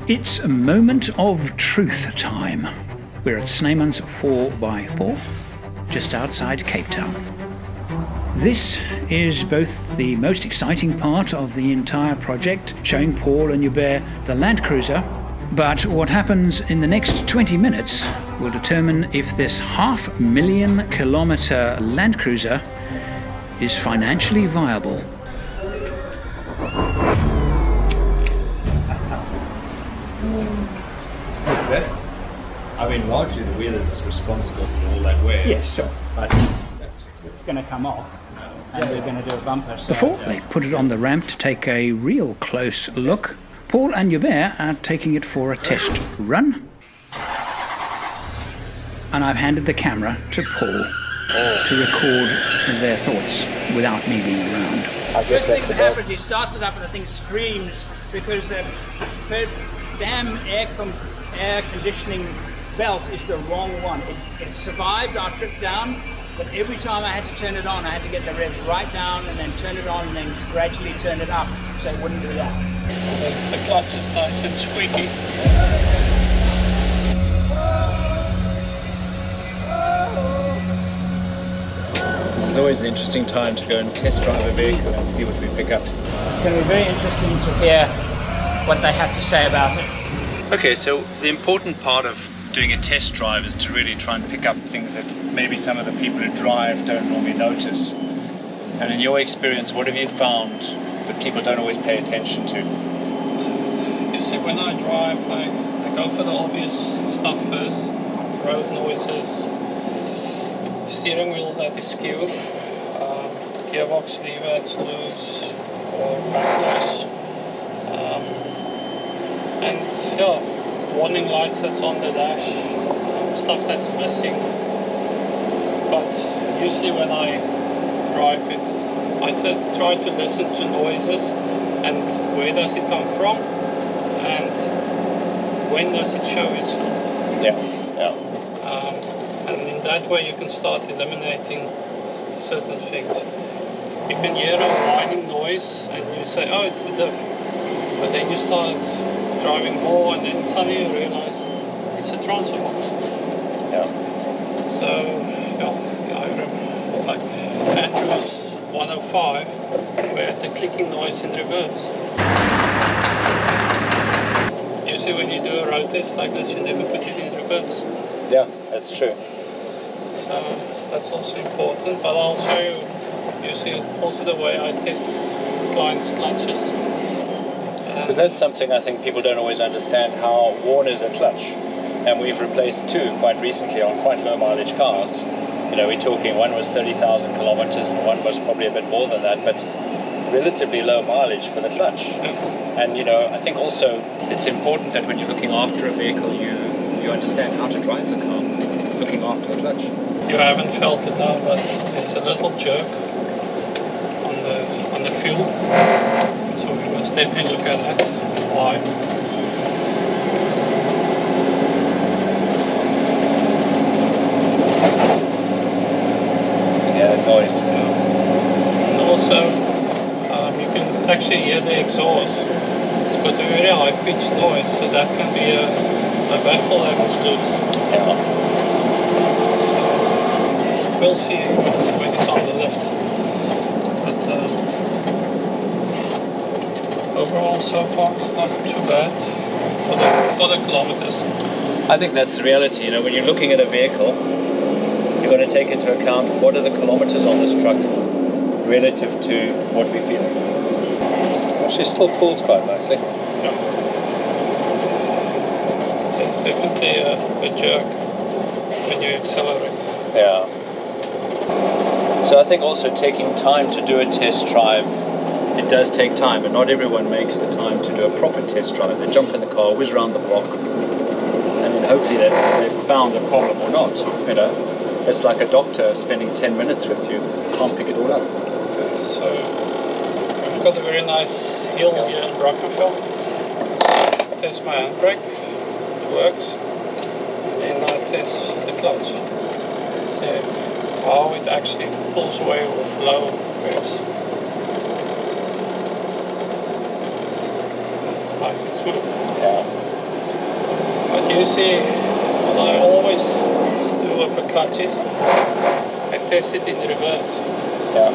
It's a moment of truth time. We're at Snyman's 4x4, just outside Cape Town. This is both the most exciting part of the entire project, showing Paul and Joubert the Landcruiser, but what happens in the next 20 minutes will determine if this half-million-kilometer Landcruiser is financially viable. I mean, largely the wheel is responsible for all that wear. Yes, sure. But that's It's going to come off, and we're going to do a bumper. So Before they put it on the ramp to take a real close look, Paul and Joubert are taking it for a test run. And I've handed the camera to Paul to record their thoughts without me being around. I guess that's the happens. He starts it up and the thing screams because the damn air conditioning belt is the wrong one. It survived our trip down, but every time I had to turn it on, I had to get the revs right down and then turn it on and then gradually turn it up so it wouldn't do that. The clutch is nice and squeaky. It's always an interesting time to go and test drive a vehicle and see what we pick up. It's going to be very interesting to hear what they have to say about it. Okay, so the important part of doing a test drive is to really try and pick up things that maybe some of the people who drive don't normally notice. And in your experience, what have you found that people don't always pay attention to? You see, when I drive, I go for the obvious stuff first. Road noises, steering wheel that is skewed, gearbox lever that's loose or backlash, and yeah, warning lights that's on the dash, stuff that's missing. But usually when I drive it, I try to listen to noises and where does it come from and when does it show itself. Yeah. And in that way you can start eliminating certain things. You can hear a whining noise and you say, oh, it's the diff. But then you start driving more and then suddenly you realize it's a transfer box. Yeah. So, yeah, I remember like Andrew's 105 where the clicking noise in reverse. Usually when you do a road test like this, you never put it in reverse. Yeah, that's true. So that's also important, but I'll show you usually also the way I test clients' clutches. Because that's something I think people don't always understand, how worn is a clutch. And we've replaced two quite recently on quite low mileage cars. You know, we're talking one was 30,000 kilometers and one was probably a bit more than that, but relatively low mileage for the clutch. And you know, I think also it's important that when you're looking after a vehicle, you understand how to drive the car, looking after the clutch. You haven't felt it now, but there's a little jerk on the fuel. So we must definitely look at that. Why? Yeah, the noise. And also, you can actually hear the exhaust. It's got a very high-pitched noise, so that can be a baffle that was loose. Yeah. We'll see when it's on the lift. But overall, so far, it's not too bad for the kilometers. I think that's the reality. You know, when you're looking at a vehicle, you've got to take into account what are the kilometers on this truck relative to what we feel. Actually, it still pulls quite nicely. Yeah. There's definitely a jerk when you accelerate. Yeah. So I think also taking time to do a test drive, it does take time, and not everyone makes the time to do a proper test drive. They jump in the car, whiz around the block, and then hopefully they've found a problem or not. You know, it's like a doctor spending 10 minutes with you, can't pick it all up. So we've got a very nice hill here in Brackenfell. Test my handbrake, it works. And I test the clutch. See how it actually pulls away with low revs. It's nice and smooth. Yeah. You see, what I always do with the clutches, I test it in reverse. Yeah.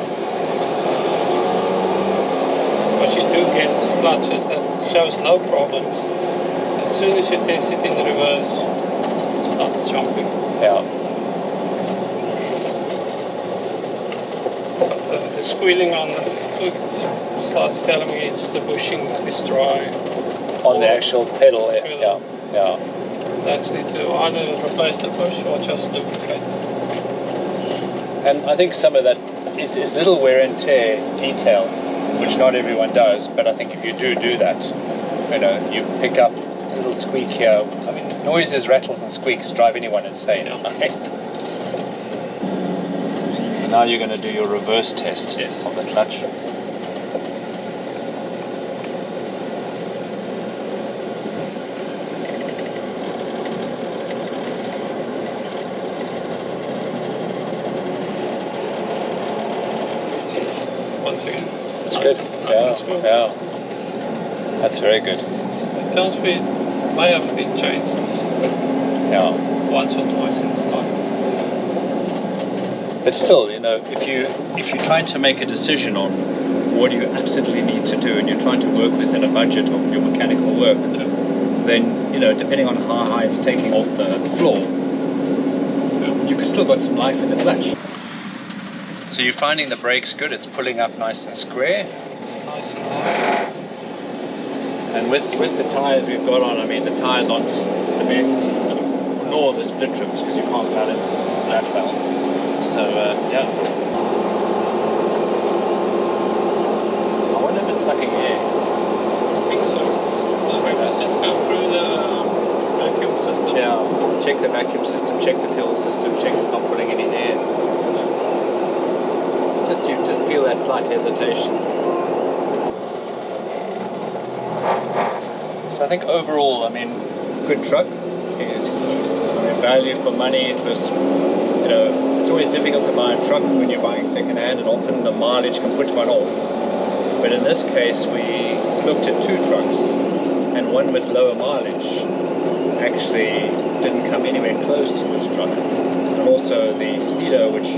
Because you do get clutches that shows no problems. As soon as you test it in reverse, it starts jumping. Yeah. But the squealing on the foot starts telling me it's the bushing that is dry. On the actual pedal, yeah. Yeah. That's need to either replace the bush or just lubricate. And I think some of that is little wear and tear detail, which not everyone does, but I think if you do that, you know, you pick up a little squeak here. I mean, noises, rattles and squeaks drive anyone insane. Right? So now you're going to do your reverse test of the clutch. Once again. It's good. Yeah. That's very good. It tells me it may have been changed. Yeah. Once or twice in its life. But still, you know, if you're trying to make a decision on what you absolutely need to do, and you're trying to work within a budget of your mechanical work, then, you know, depending on how high it's taking off the floor, you've still got some life in the clutch. So you're finding the brake's good, it's pulling up nice and square. It's nice and high. And with the tyres we've got on, I mean, the tyres aren't the best, nor the split trims, because you can't balance that well. So, yeah. I wonder if it's sucking air. I think so. Let's just go through the vacuum system. Yeah, check the vacuum system, check the fuel system, check it's not pulling any air. Just feel that slight hesitation. So I think overall, I mean, good truck is, I mean, value for money. It was, you know, it's always difficult to buy a truck when you're buying second-hand, and often the mileage can put one off. But in this case, we looked at two trucks, and one with lower mileage actually didn't come anywhere close to this truck. And also the speedo, which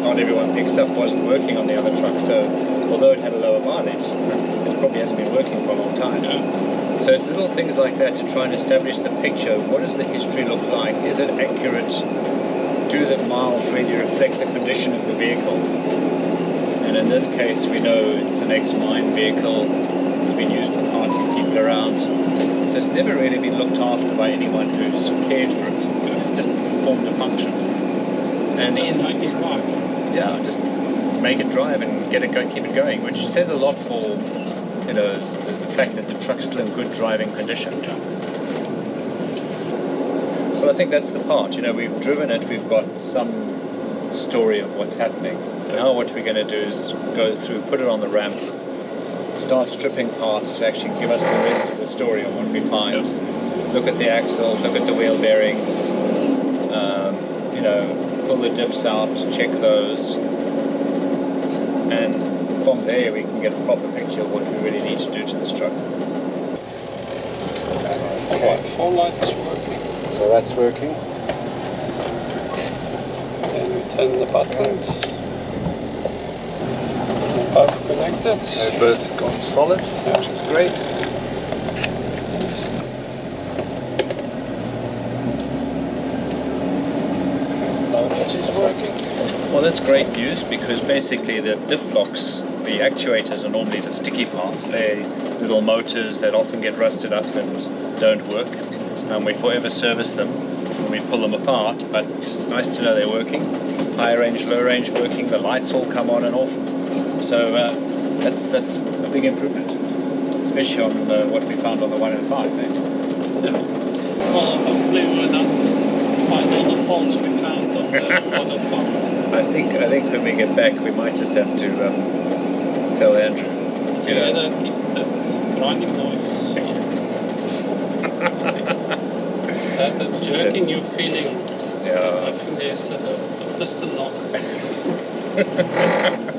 not everyone picks up, wasn't working on the other truck. So although it had a lower mileage, it probably hasn't been working for a long time. So it's little things like that to try and establish the picture. What does the history look like? Is it accurate? Do the miles really reflect the condition of the vehicle? And in this case, we know it's an ex-mine vehicle. It's been used for carting people around. So it's never really been looked after by anyone who's cared for it. It's just performed a function. And just make it drive. Yeah, just make it drive and get it go, keep it going, which says a lot for, you know, the fact that the truck's still in good driving condition. Yeah. Well, I think that's the part. You know, we've driven it, we've got some story of what's happening. Now what we're going to do is go through, put it on the ramp, start stripping parts to actually give us the rest of the story on what we find. Look at the axles, look at the wheel bearings, you know, pull the diffs out, check those, and from there we can get a proper picture of what we really need to do to this truck. Alright, phone light is working. So that's working. Then we turn the buttons. Both connected. They've both gone solid, which is great. Is working. Well, that's great news, because basically the diff locks, the actuators, are normally the sticky parts. They're little motors that often get rusted up and don't work. We forever service them when we pull them apart, but it's nice to know they're working. High range, low range working, the lights all come on and off. So that's a big improvement, especially on what we found on the 105. Yeah. Well, hopefully we don't find all the faults we found on the 105. I think when we get back, we might just have to tell Andrew. You know, keep the grinding noise. That jerking you're feeling. Yeah. I think there's a piston lock.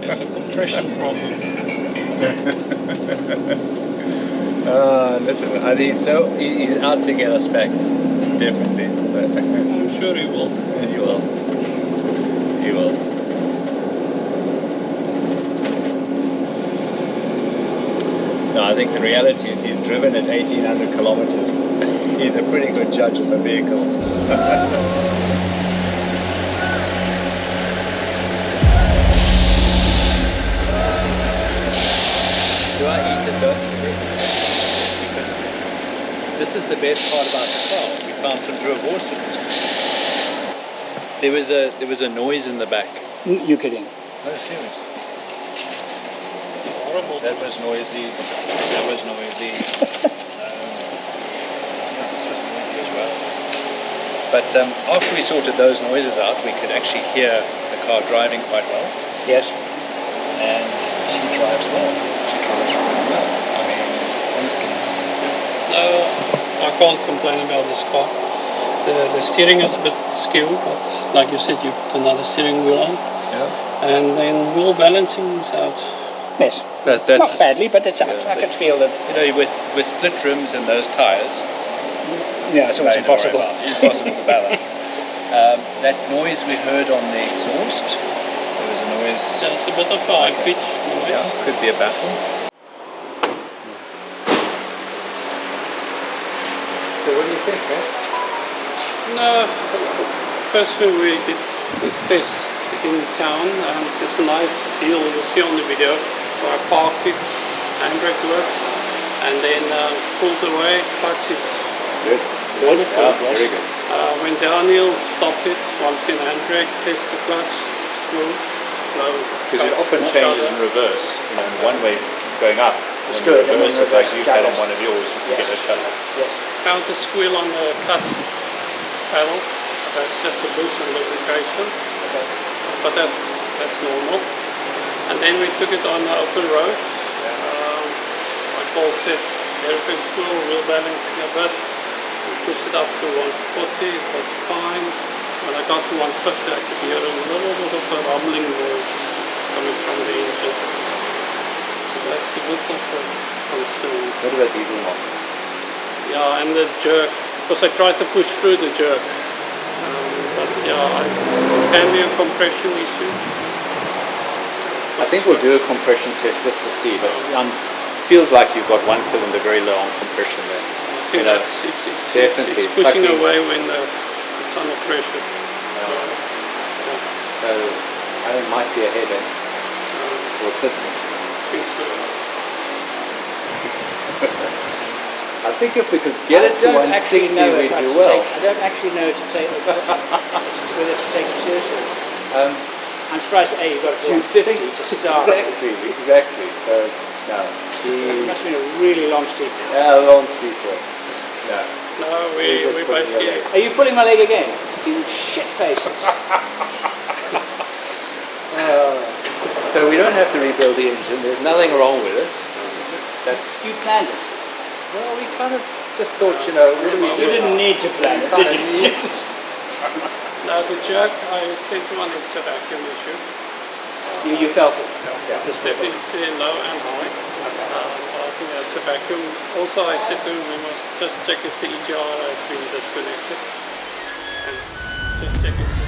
There's a compression problem. Listen, he's out to get us back. definitely. So I'm sure he will. you will. You will. No, I think the reality is he's driven at 1,800 kilometers. He's a pretty good judge of a vehicle. Do I eat it? Don't forget. Because this is the best part about the car. We found some Drew horse in it. There was a noise in the back. You're kidding. Oh, serious? Horrible. That was noisy. That was noisy. Yeah, this was noisy as well. But after we sorted those noises out, we could actually hear the car driving quite well. Yes. And she drives well. She drives really well. I mean, honestly. No, I can't complain about this car. The steering is a bit skew, but like you said, you put another steering wheel on. Yeah. And then wheel balancing is out. Yes. But Not badly, but it's out. I can feel that. You know, with split rims and those tyres, Yeah, it's almost impossible. Impossible to balance. That noise we heard on the exhaust, there was a noise. So it's a bit of a high pitch noise. Yeah, could be a baffle. So what do you think, man? No, first thing we did the test in town, and it's a nice hill. You'll see on the video where I parked it, handbrake works, and then pulled away, clutch is Good. wonderful. Yeah, very good. Went downhill, stopped it, once again handbrake, test the clutch, smooth, low. Because it often changes in reverse. You know, in one way going up. It's when good, you and when reverse it like reverse you've had on jacks. one of yours, you Yes. get a shuttle. Yes. Found a squeal on the clutch pedal. That's just a boost and lubrication, Okay. but that's normal. And then we took it on the open road. Like Paul said, everything's smooth, wheel balancing a bit. We pushed it up to 140, it was fine. When I got to 150, I could hear a little bit of a rumbling noise coming from the engine. So that's a bit of a concern. What about diesel motor? Yeah, and the jerk, because I tried to push through the jerk. But yeah, it can be a compression issue. I think we'll do a compression test just to see, but feels like you've got one cylinder very low on compression there. I think that's it's definitely pushing sucking. away when it's under pressure. So I think it might be a head end or a piston. I think so. I think if we could get it to 160, we'd do well. I don't actually know whether to take it seriously. I'm surprised you got 250 to start. Exactly. So no, It must have been a really long steep. yeah, long steep way. No. No, we just put it basically. away. Are you pulling my leg again? You shit faces. So we don't have to rebuild the engine. There's nothing wrong with it. That You planned it. well, we kind of just thought, you know, what do we You do? didn't need to plan it, Kinda did you? need- Now the jerk, I think one is a vacuum issue. You felt it. It's definitely low and high. I think that's a vacuum. Also, I said to him, we must just check if the EGR has been disconnected. And just check it.